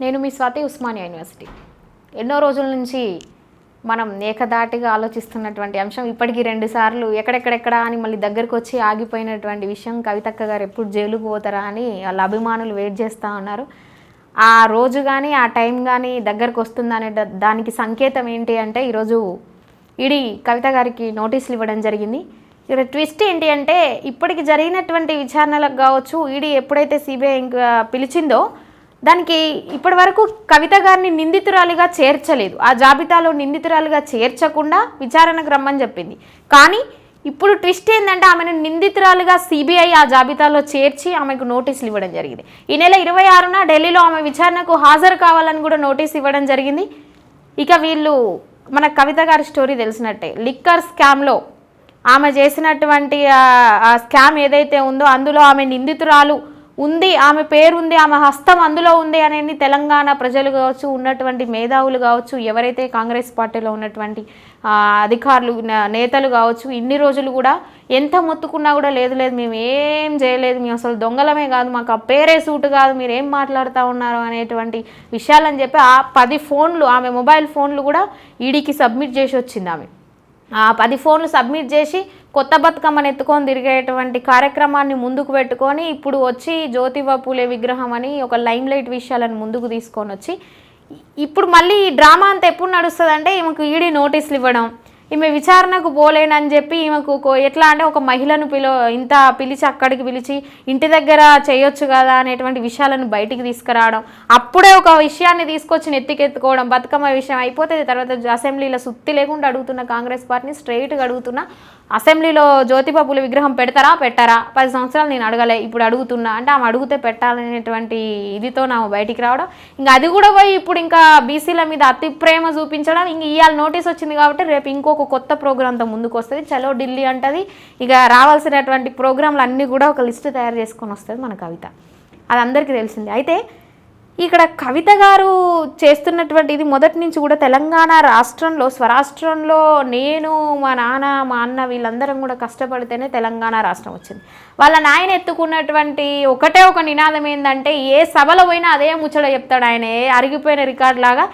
నేను మీ స్వాతి ఉస్మానియా యూనివర్సిటీ. ఎన్నో రోజుల నుంచి మనం ఏకదాటిగా ఆలోచిస్తున్నటువంటి అంశం ఇప్పటికీ 2 సార్లు ఎక్కడెక్కడెక్కడ అని మళ్ళీ దగ్గరకు వచ్చి ఆగిపోయినటువంటి విషయం. కవితక్క గారు ఎప్పుడు జైలుకు పోతారా అని వాళ్ళ అభిమానులు వెయిట్ చేస్తూ ఉన్నారు. ఆ రోజు కానీ ఆ టైం కానీ దగ్గరకు వస్తుందనే దానికి సంకేతం ఏంటి అంటే ఈరోజు ఈడీ కవిత గారికి నోటీసులు ఇవ్వడం జరిగింది. ఇక్కడ ట్విస్ట్ ఏంటి అంటే ఇప్పటికి జరిగినటువంటి విచారణలకు కావచ్చు, ఈడీ ఎప్పుడైతే సిబిఐ పిలిచిందో దానికి ఇప్పటి వరకు కవిత గారిని నిందితురాలిగా చేర్చలేదు. ఆ జాబితాలో నిందితురాలిగా చేర్చకుండా విచారణకు రమ్మని చెప్పింది. కానీ ఇప్పుడు ట్విస్ట్ ఏంటంటే ఆమెను నిందితురాలిగా సిబిఐ ఆ జాబితాలో చేర్చి ఆమెకు నోటీసులు ఇవ్వడం జరిగింది. ఈ నెల 26న ఢిల్లీలో ఆమె విచారణకు హాజరు కావాలని కూడా నోటీస్ ఇవ్వడం జరిగింది. ఇక వీళ్ళు మన కవిత గారి స్టోరీ తెలిసినట్టే. లిక్కర్ స్కామ్లో ఆమె చేసినటువంటి ఆ స్కామ్ ఏదైతే ఉందో అందులో ఆమె నిందితురాలు ఉంది, ఆమె పేరుంది, ఆమె హస్తం అందులో ఉంది అనేది తెలంగాణ ప్రజలు కావచ్చు, ఉన్నటువంటి మేధావులు కావచ్చు, ఎవరైతే కాంగ్రెస్ పార్టీలో ఉన్నటువంటి అధికారులు నేతలు కావచ్చు, ఇన్ని రోజులు కూడా ఎంత మొత్తుకున్నా కూడా లేదు మేము ఏం చేయలేదు, మేము అసలు దొంగలమే కాదు, మాకు ఆ పేరే సూటు కాదు, మీరు ఏం మాట్లాడుతూ ఉన్నారు అనేటువంటి విషయాలని చెప్పి ఆ 10 ఫోన్లు ఆమె మొబైల్ ఫోన్లు కూడా ఈడీకి సబ్మిట్ చేసి వచ్చింది. ఆమె ఆ 10 ఫోన్లు సబ్మిట్ చేసి కొత్త బతుకమ్మను ఎత్తుకొని తిరిగేటువంటి కార్యక్రమాన్ని ముందుకు పెట్టుకొని ఇప్పుడు వచ్చి జ్యోతిబా పూలే విగ్రహం అని ఒక లైమ్ లైట్ విషయాలను ముందుకు తీసుకొని వచ్చి ఇప్పుడు మళ్ళీ ఈ డ్రామా అంతా ఎప్పుడు నడుస్తుంది అంటే ఈమెకు ఈడీ నోటీసులు ఇవ్వడం, ఈమె విచారణకు పోలేనని చెప్పి ఈమెకు ఎట్లా అంటే ఒక మహిళను ఇంత పిలిచి అక్కడికి పిలిచి ఇంటి దగ్గర చేయొచ్చు కదా అనేటువంటి విషయాలను బయటికి తీసుకురావడం, అప్పుడే ఒక విషయాన్ని తీసుకొచ్చి నెత్తికెత్తుకోవడం, బతుకమ్మ విషయం అయిపోతే తర్వాత అసెంబ్లీలో సుత్తి లేకుండా అడుగుతున్న కాంగ్రెస్ పార్టీని స్ట్రైట్గా అడుగుతున్నా, అసెంబ్లీలో జ్యోతిబా పూలే విగ్రహం పెట్టారా 10 సంవత్సరాలు నేను అడగలే, ఇప్పుడు అడుగుతున్నా అంటే ఆమె అడిగితే పెట్టాలనేటువంటి ఇదితో నా బయటికి రావడం, ఇంకా అది కూడా పోయి ఇప్పుడు ఇంకా బీసీల మీద అతి ప్రేమ చూపించడం, ఇంక ఇవాళ నోటీస్ వచ్చింది కాబట్టి రేపు ఇంకొక కొత్త ప్రోగ్రాంతో ముందుకు వస్తుంది. చలో ఢిల్లీ అంటది. ఇక రావాల్సినటువంటి ప్రోగ్రాంలు అన్నీ కూడా ఒక లిస్టు తయారు చేసుకొని వస్తుంది మన కవిత. అది అందరికీ తెలిసింది. అయితే ఇక్కడ కవిత గారు చేస్తున్నటువంటి ఇది మొదటి నుంచి కూడా తెలంగాణ రాష్ట్రంలో స్వరాష్ట్రంలో నేను మా నాన్న మా అన్న వీళ్ళందరం కూడా కష్టపడితేనే తెలంగాణ రాష్ట్రం వచ్చింది. వాళ్ళ నాయన ఎత్తుకున్నటువంటి ఒకటే ఒక నినాదం ఏంటంటే ఏ సభలో పోయినా అదే ముచ్చట చెప్తాడు ఆయన, అరిగిపోయిన రికార్డు లాగా,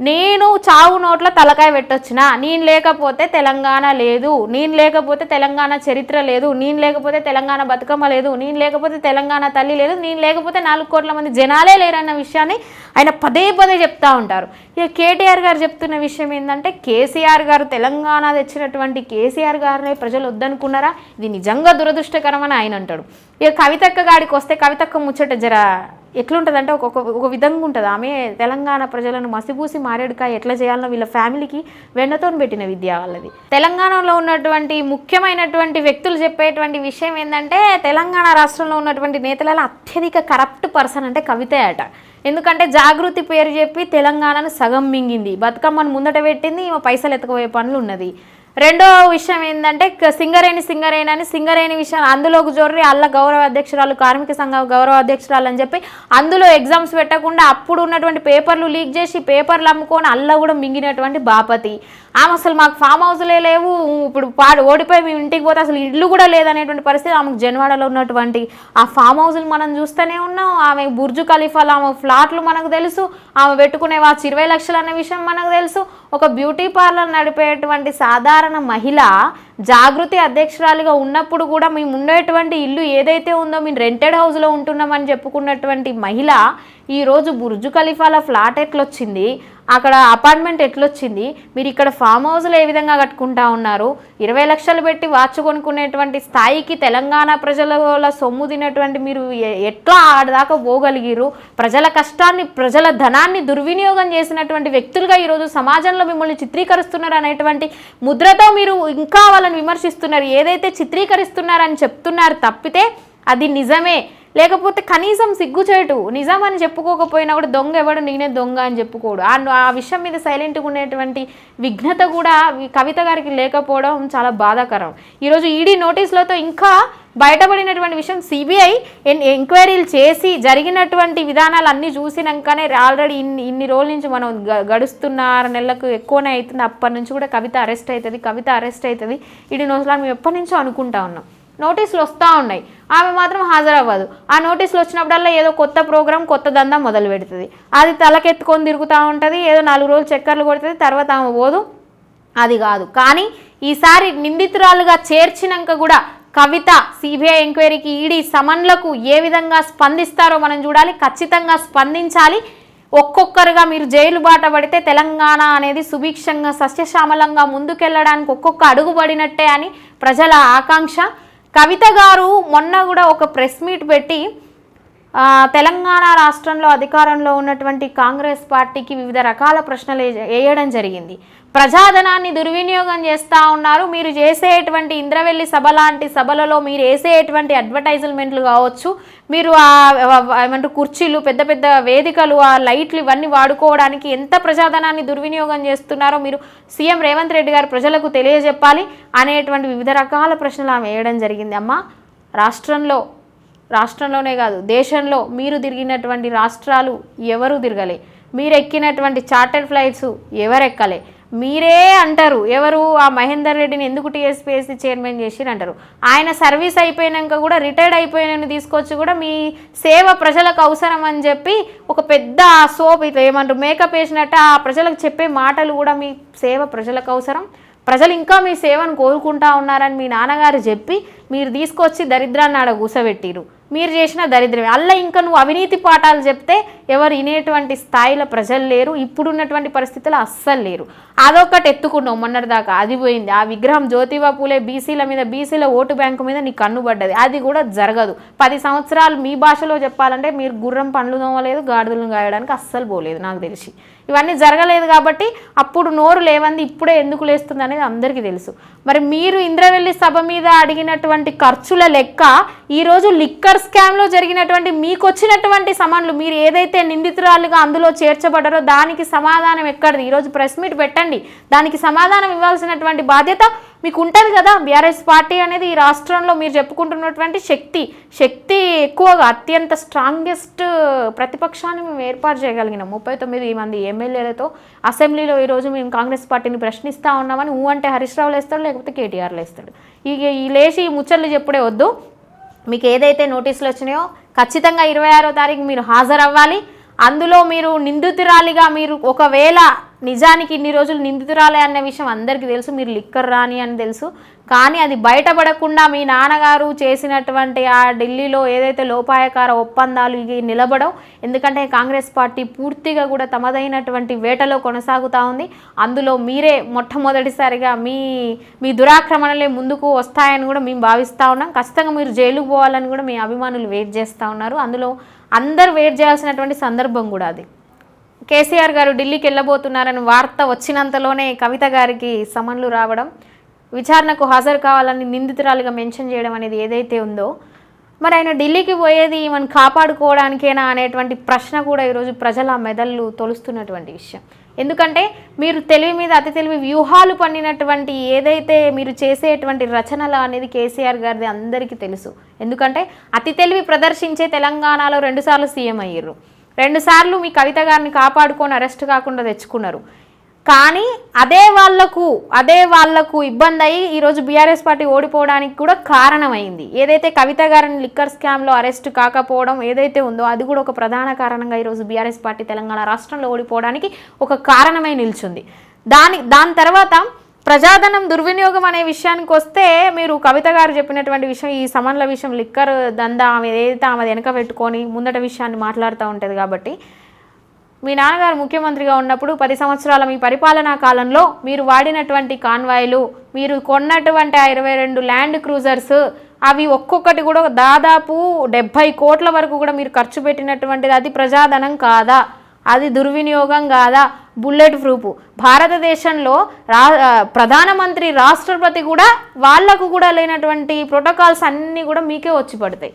నేను చావు నోట్ల తలకాయ పెట్టొచ్చిన, నేను లేకపోతే తెలంగాణ లేదు, నేను లేకపోతే తెలంగాణ చరిత్ర లేదు, నేను లేకపోతే తెలంగాణ బతుకమ్మ లేదు, నేను లేకపోతే తెలంగాణ తల్లి లేదు, నేను లేకపోతే 4 కోట్ల మంది జనాలే లేరన్న విషయాన్ని ఆయన పదే చెప్తూ ఉంటారు. ఇక కేటీఆర్ గారు చెప్తున్న విషయం ఏంటంటే కేసీఆర్ గారు తెలంగాణ తెచ్చినటువంటి కేసీఆర్ గారిని ప్రజలు వద్దనుకున్నారా, ఇది నిజంగా దురదృష్టకరమని ఆయన అంటాడు. ఇక కవితక్క గాడికి వస్తే కవితక్క ముచ్చట జర ఎట్లుంటుంది అంటే ఒక విధంగా ఉంటుంది. ఆమె తెలంగాణ ప్రజలను మసిపూసి మారేడుకాయ ఎట్లా చేయాలనో వీళ్ళ ఫ్యామిలీకి వెన్నతో పెట్టిన విద్య వాళ్ళది. తెలంగాణలో ఉన్నటువంటి ముఖ్యమైనటువంటి వ్యక్తులు చెప్పేటువంటి విషయం ఏంటంటే తెలంగాణ రాష్ట్రంలో ఉన్నటువంటి నేతలలో అత్యధిక కరప్ట్ పర్సన్ అంటే కవితే అట. ఎందుకంటే జాగృతి పేరు చెప్పి తెలంగాణను సగం మింగింది, బతుకమ్మను ముందట పెట్టింది, ఈమె పైసలు ఎత్తుకుపోయే పనులు ఉన్నది. రెండో విషయం ఏంటంటే సింగరేణి విషయం అందులోకి జోర్రి అల్ల గౌరవ అధ్యక్షురాలు కార్మిక సంఘ గౌరవ అధ్యక్షురాలు అని చెప్పి అందులో ఎగ్జామ్స్ పెట్టకుండా అప్పుడు ఉన్నటువంటి పేపర్లు లీక్ చేసి పేపర్లు అమ్ముకొని అల్ల కూడా మింగినటువంటి బాపతి. ఆమె అసలు మాకు ఫామ్ హౌస్లే లేవు, ఇప్పుడు ఓడిపోయి మేము ఇంటికి పోతే అసలు ఇల్లు కూడా లేదనేటువంటి పరిస్థితి. ఆమెకు జన్వాడలో ఉన్నటువంటి ఆ ఫామ్ హౌస్లు మనం చూస్తూనే ఉన్నాం. ఆమె బుర్జు ఖలీఫాలు, ఆమె ఫ్లాట్లు మనకు తెలుసు, ఆమె పెట్టుకునే 20 లక్షలు అనే విషయం మనకు తెలుసు. ఒక బ్యూటీ పార్లర్ నడిపేటువంటి సాధారణ మహిళ జాగృతి అధ్యక్షురాలుగా ఉన్నప్పుడు కూడా మేము ఉండేటువంటి ఇల్లు ఏదైతే ఉందో మేము రెంటెడ్ హౌస్లో ఉంటున్నామని చెప్పుకున్నటువంటి మహిళ ఈరోజు బుర్జు ఖలీఫాల ఫ్లాట్ ఎట్లొచ్చింది, అక్కడ అపార్ట్మెంట్ ఎట్లొచ్చింది, మీరు ఇక్కడ ఫామ్ హౌస్లు ఏ విధంగా కట్టుకుంటా ఉన్నారు, 20 లక్షలు పెట్టి వాచ్ కొనుక్కునేటువంటి స్థాయికి తెలంగాణ ప్రజల సొమ్ము తినేటువంటి మీరు ఎట్లా ఆడదాకా పోగలిగిరు, ప్రజల కష్టాన్ని ప్రజల ధనాన్ని దుర్వినియోగం చేసినటువంటి వ్యక్తులుగా ఈరోజు సమాజంలో మిమ్మల్ని చిత్రీకరిస్తున్నారు అనేటువంటి ముద్రతో మీరు ఇంకా వాళ్ళని విమర్శిస్తున్నారు. ఏదైతే చిత్రీకరిస్తున్నారని చెప్తున్నారు తప్పితే అది నిజమే, లేకపోతే కనీసం సిగ్గుచేటు నిజం అని చెప్పుకోకపోయినా కూడా దొంగ ఎవడు నేనే దొంగ అని చెప్పుకోడు. ఆ విషయం మీద సైలెంట్గా ఉండేటువంటి విఘ్నత కూడా కవిత గారికి లేకపోవడం చాలా బాధాకరం. ఈరోజు ఈడీ నోటీసులతో ఇంకా బయటపడినటువంటి విషయం, సిబిఐ ఎంక్వైరీలు చేసి జరిగినటువంటి విధానాలు అన్నీ చూసినాకనే ఆల్రెడీ ఇన్ని రోజుల నుంచి మనం గడుస్తున్న 6 నెలలకు ఎక్కువనే అవుతుంది, అప్పటి నుంచి కూడా కవిత అరెస్ట్ అవుతుంది ఈడీ నోటీసులు మేము ఎప్పటి నుంచో అనుకుంటా ఉన్నాం. నోటీసులు వస్తూ ఉన్నాయి, ఆమె మాత్రం హాజరవ్వదు. ఆ నోటీసులు వచ్చినప్పుడల్లా ఏదో కొత్త ప్రోగ్రాం, కొత్త దందా మొదలు పెడుతుంది. అది తలకెత్తుకొని తిరుగుతూ ఉంటుంది, ఏదో 4 రోజులు చక్కర్లు కొడుతుంది, తర్వాత ఆమె పోదు. అది కాదు. కానీ ఈసారి నిందితురాలుగా చేర్చినాక కూడా కవిత సిబిఐ ఎంక్వైరీకి, ఈడీ సమన్లకు ఏ విధంగా స్పందిస్తారో మనం చూడాలి. ఖచ్చితంగా స్పందించాలి. ఒక్కొక్కరుగా మీరు జైలు బాట పడితే తెలంగాణ అనేది సుభిక్షంగా సస్యశ్యామలంగా ముందుకెళ్ళడానికి ఒక్కొక్క అడుగు పడినట్టే అని ప్రజల ఆకాంక్ష. కవిత గారు మొన్న కూడా ఒక ప్రెస్ మీట్ పెట్టి తెలంగాణ రాష్ట్రంలో అధికారంలో ఉన్నటువంటి కాంగ్రెస్ పార్టీకి వివిధ రకాల ప్రశ్నలు వేయడం జరిగింది. ప్రజాధనాన్ని దుర్వినియోగం చేస్తూ ఉన్నారు, మీరు చేసేటువంటి ఇంద్రవెల్లి సభ లాంటి సభలలో మీరు వేసేటువంటి అడ్వర్టైజ్మెంట్లు కావచ్చు, మీరు ఏమంటారు కుర్చీలు, పెద్ద పెద్ద వేదికలు, ఆ లైట్లు ఇవన్నీ వాడుకోవడానికి ఎంత ప్రజాధనాన్ని దుర్వినియోగం చేస్తున్నారో మీరు సీఎం రేవంత్ రెడ్డి గారు ప్రజలకు తెలియజెప్పాలి అనేటువంటి వివిధ రకాల ప్రశ్నలు ఆమె వేయడం జరిగింది. అమ్మ, రాష్ట్రంలోనే కాదు దేశంలో మీరు తిరిగినటువంటి రాష్ట్రాలు ఎవరు తిరగలే, మీరు ఎక్కినటువంటి చార్టర్డ్ ఫ్లైట్స్ ఎవరు ఎక్కలే. మీరే అంటారు, ఎవరు ఆ మహేందర్ రెడ్డిని ఎందుకు టీఎస్పీఎస్సీ చైర్మన్ చేసిరు అంటారు. ఆయన సర్వీస్ అయిపోయాక కూడా రిటైర్డ్ అయిపోయిన తీసుకొచ్చి కూడా మీ సేవ ప్రజలకు అవసరం అని చెప్పి ఒక పెద్ద సోప్ ఇట్లా ఏమంటారు మేకప్ వేసినట్టు ఆ ప్రజలకు చెప్పే మాటలు కూడా మీ సేవ ప్రజలకు అవసరం, ప్రజలు ఇంకా మీ సేవను కోరుకుంటా ఉన్నారని మీ నాన్నగారు చెప్పి మీరు తీసుకొచ్చి దరిద్రాన్ని ఆడ కూసబెట్టిరు. మీరు చేసిన దరిద్రమే. అల్ల ఇంకా నువ్వు అవినీతి పాఠాలు చెప్తే ఎవరు వినేటువంటి స్థాయిలో ప్రజలు లేరు, ఇప్పుడున్నటువంటి పరిస్థితులు అస్సలు లేరు. అదొకటి ఎత్తుకున్నావు మొన్నటిదాకా, అది పోయింది. ఆ విగ్రహం జ్యోతిబా పూలే బీసీల మీద, బీసీల ఓటు బ్యాంకు మీద నీ కన్ను పడ్డది, అది కూడా జరగదు. 10 సంవత్సరాలు మీ భాషలో చెప్పాలంటే మీరు గుర్రం పండ్లు తోమలేదు, గాడిదలను గాయడానికి అస్సలు పోలేదు నాకు తెలిసి. ఇవన్నీ జరగలేదు కాబట్టి అప్పుడు నోరు లేవంది, ఇప్పుడే ఎందుకు లేస్తుంది అనేది అందరికీ తెలుసు. మరి మీరు ఇంద్రవెల్లి సభ మీద అడిగినటువంటి ఖర్చుల లెక్క ఈరోజు లిక్కర్ స్కామ్లో జరిగినటువంటి మీకు వచ్చినటువంటి సమన్లు, మీరు ఏదైతే నిందితురాలుగా అందులో చేర్చబడ్డారో దానికి సమాధానం ఎక్కడిది? ఈరోజు ప్రెస్ మీట్ పెట్టండి, దానికి సమాధానం ఇవ్వాల్సినటువంటి బాధ్యత మీకు ఉంటుంది కదా. బీఆర్ఎస్ పార్టీ అనేది ఈ రాష్ట్రంలో మీరు చెప్పుకుంటున్నటువంటి శక్తి ఎక్కువగా అత్యంత స్ట్రాంగెస్ట్ ప్రతిపక్షాన్ని మేము ఏర్పాటు చేయగలిగినాం 39 మంది ఎమ్మెల్యేలతో. అసెంబ్లీలో ఈరోజు మేము కాంగ్రెస్ పార్టీని ప్రశ్నిస్తూ ఉన్నామని అంటే హరీష్ రావులు వేస్తాడు, లేకపోతే కేటీఆర్లు వేస్తాడు. ఈ లేచి ఈ ముచ్చట్లు చెప్పుడే వద్దు. మీకు ఏదైతే నోటీసులు వచ్చినాయో ఖచ్చితంగా 26వ తారీఖు మీరు హాజరవ్వాలి. అందులో మీరు నిందితురాలిగా, మీరు ఒకవేళ నిజానికి ఇన్ని రోజులు నిందితురాలే అనే విషయం అందరికీ తెలుసు, మీరు లిక్కర్ రాని అని తెలుసు. కానీ అది బయటపడకుండా మీ నాన్నగారు చేసినటువంటి ఆ ఢిల్లీలో ఏదైతే లోపాయకార ఒప్పందాలు ఇవి నిలబడవు. ఎందుకంటే కాంగ్రెస్ పార్టీ పూర్తిగా కూడా తమదైనటువంటి వేటలో కొనసాగుతూ ఉంది. అందులో మీరే మొట్టమొదటిసారిగా మీ దురాక్రమణలే ముందుకు వస్తాయని కూడా మేము భావిస్తూ ఉన్నాం. ఖచ్చితంగా మీరు జైలుకు పోవాలని కూడా మీ అభిమానులు వెయిట్ చేస్తూ ఉన్నారు. అందులో అందరూ వెయిట్ చేయాల్సినటువంటి సందర్భం కూడా అది. కేసీఆర్ గారు ఢిల్లీకి వెళ్ళబోతున్నారని వార్త వచ్చినంతలోనే కవిత గారికి సమన్లు రావడం, విచారణకు హాజరు కావాలని నిందితురాలుగా మెన్షన్ చేయడం అనేది ఏదైతే ఉందో, మరి ఆయన ఢిల్లీకి పోయేది ఈమెను కాపాడుకోవడానికేనా అనేటువంటి ప్రశ్న కూడా ఈరోజు ప్రజల మెదళ్ళు తొలుస్తున్నటువంటి విషయం. ఎందుకంటే మీరు తెలివి మీద అతి తెలివి వ్యూహాలు పన్నినటువంటి ఏదైతే మీరు చేసేటువంటి రచనలు అనేది కేసీఆర్ గారిది అందరికీ తెలుసు. ఎందుకంటే అతి తెలివి ప్రదర్శించే తెలంగాణలో 2 సార్లు సీఎం అయ్యారు, 2 సార్లు మీ కవిత గారిని కాపాడుకొని అరెస్ట్ కాకుండా తెచ్చుకున్నారు. కానీ అదే వాళ్లకు ఇబ్బంది అయ్యి ఈరోజు బీఆర్ఎస్ పార్టీ ఓడిపోవడానికి కూడా కారణమైంది. ఏదైతే కవిత గారిని లిక్కర్ స్కామ్లో అరెస్ట్ కాకపోవడం ఏదైతే ఉందో అది కూడా ఒక ప్రధాన కారణంగా ఈరోజు బీఆర్ఎస్ పార్టీ తెలంగాణ రాష్ట్రంలో ఓడిపోవడానికి ఒక కారణమై నిల్చుంది. దాని తర్వాత ప్రజాధనం దుర్వినియోగం అనే విషయానికి వస్తే, మీరు కవిత గారు చెప్పినటువంటి విషయం, ఈ సమన్ల విషయం, లిక్కర్ దందా ఆమె ఏదైతే ఆమె వెనక పెట్టుకొని ముందట విషయాన్ని మాట్లాడుతూ ఉంటుంది. కాబట్టి మీ నాన్నగారు ముఖ్యమంత్రిగా ఉన్నప్పుడు 10 సంవత్సరాల మీ పరిపాలనా కాలంలో మీరు వాడినటువంటి కాన్వాయ్లు, మీరు కొన్నటువంటి 22 ల్యాండ్ క్రూజర్స్, అవి ఒక్కొక్కటి కూడా దాదాపు 70 కోట్ల వరకు కూడా మీరు ఖర్చు పెట్టినటువంటిది అది ప్రజాధనం కాదా? అది దుర్వినియోగం కాదా? బుల్లెట్ ప్రూఫ్ భారతదేశంలో ప్రధానమంత్రి, రాష్ట్రపతి కూడా వాళ్లకు కూడా లేనటువంటి ప్రోటోకాల్స్ అన్నీ కూడా మీకే వచ్చి పడతాయి.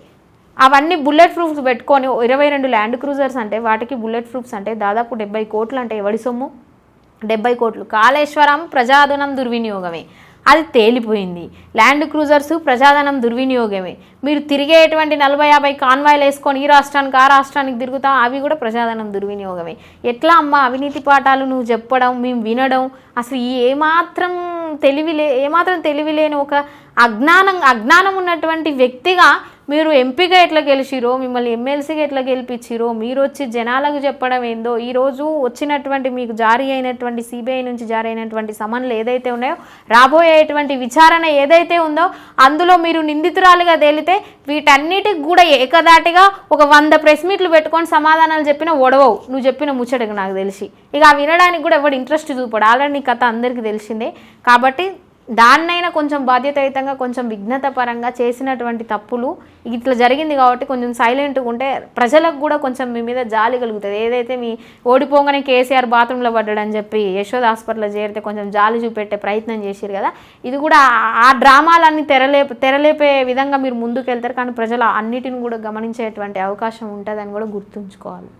అవన్నీ బుల్లెట్ ప్రూఫ్స్ పెట్టుకొని 22 ల్యాండ్ క్రూజర్స్ అంటే వాటికి బుల్లెట్ ప్రూఫ్స్ అంటే దాదాపు 70 కోట్లు అంటే ఎవడి సొమ్ము? 70 కోట్లు. కాళేశ్వరం ప్రజాధనం దుర్వినియోగమే, అది తేలిపోయింది. ల్యాండ్ క్రూజర్స్ ప్రజాధనం దుర్వినియోగమే. మీరు తిరిగేటువంటి 40-50 కాన్వాయ్లు వేసుకొని ఈ రాష్ట్రానికి ఆ రాష్ట్రానికి తిరుగుతాం, అవి కూడా ప్రజాధనం దుర్వినియోగమే. ఎట్లా అమ్మ అవినీతి పాఠాలు నువ్వు చెప్పడం, మేము వినడం? అసలు ఏమాత్రం తెలివి లేని ఒక అజ్ఞానం ఉన్నటువంటి వ్యక్తిగా మీరు ఎంపీగా ఎట్లా గెలిచిరో, మిమ్మల్ని ఎమ్మెల్సీగా ఎట్లా గెలిపించిరో, మీరు వచ్చి జనాలకు చెప్పడం ఏందో, ఈరోజు వచ్చినటువంటి మీకు జారీ అయినటువంటి సిబిఐ నుంచి జారీ అయినటువంటి సమన్లు ఏదైతే ఉన్నాయో, రాబోయేటువంటి విచారణ ఏదైతే ఉందో అందులో మీరు నిందితురాలుగా తేలితే వీటన్నిటికి కూడా ఏకదాటిగా ఒక 100 ప్రెస్ మీట్లు పెట్టుకొని సమాధానాలు చెప్పినా ఒడవవు నువ్వు చెప్పిన ముచ్చటకు నాకు తెలిసి. ఇక వినడానికి కూడా ఎవరు ఇంట్రెస్ట్ చూపడు. ఆల్రెడీ నీ కథ అందరికీ తెలిసిందే. కాబట్టి దాన్నైనా కొంచెం బాధ్యతాయుతంగా, కొంచెం విఘ్నత పరంగా చేసినటువంటి తప్పులు ఇట్లా జరిగింది కాబట్టి కొంచెం సైలెంట్గా ఉంటే ప్రజలకు కూడా కొంచెం మీ మీద జాలి కలుగుతుంది. ఏదైతే మీ ఓడిపోగానే కేసీఆర్ బాత్రూంలో పడ్డాడని చెప్పి యశోద హాస్పిటల్లో చేరితే కొంచెం జాలి చూపెట్టే ప్రయత్నం చేశారు కదా, ఇది కూడా ఆ డ్రామాలన్నీ తెరలేపే విధంగా మీరు ముందుకు వెళ్తారు. కానీ ప్రజలు అన్నిటిని కూడా గమనించేటువంటి అవకాశం ఉంటుందని కూడా గుర్తుంచుకోవాలి.